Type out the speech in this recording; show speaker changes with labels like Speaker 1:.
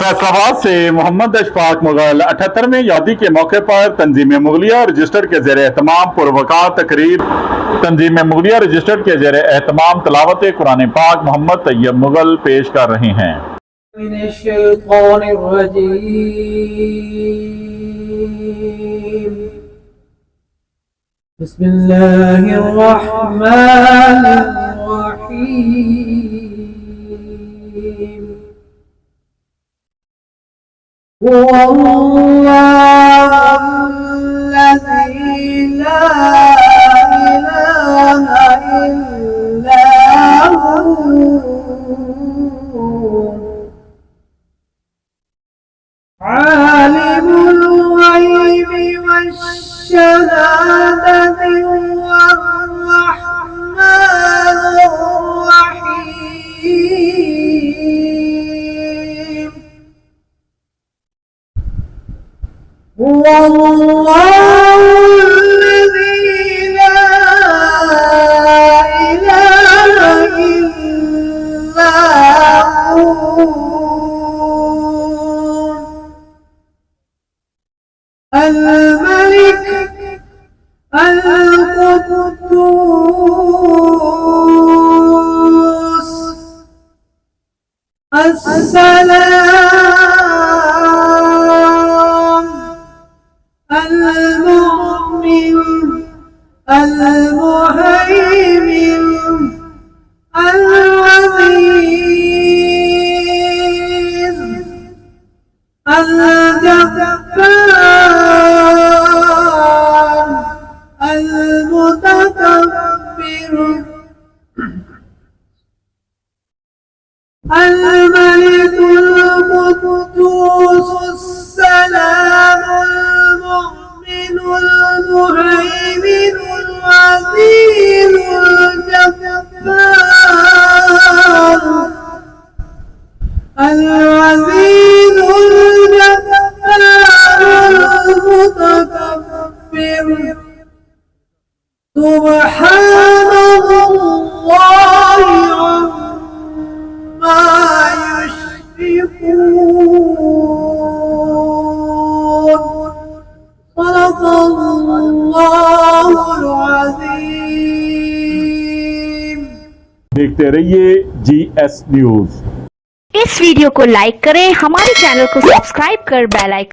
Speaker 1: फैसलाबाद से मोहम्मद अशफाक मुगल 78वें यादी के मौके पर तंजीम मुगलिया रजिस्टर्ड के जेर एहतमाम पुरवकार तकरीर। तंजीम मुगलिया रजिस्टर्ड के जेर एहतमाम तलावत कुरान पाक मोहम्मद तैयब मुगल पेश कर रहे हैं।
Speaker 2: बिस्मिल्लाहिर्रहमानिर्रहीम। हुवल्लाहुल्लज़ी ला इलाहा इल्ला हु आलिमुल गैबि वश्शहादति हुवर्रहमानुर रहीम। हुवल्लाहुल्लज़ी ला इलाहा इल्ला हु الملك القدوس السلام المؤمن المهيمن العزيز الجبار المتكبر الملك القدوس السلام المؤمن المهيمن العزيز الجبار العزيز الجبار المتكبر سبحان الله عما يشركون صدق الله العظيم।
Speaker 1: देखते रहिए GS न्यूज।
Speaker 3: इस वीडियो को लाइक करें, हमारे चैनल को सब्सक्राइब कर बेल आइकन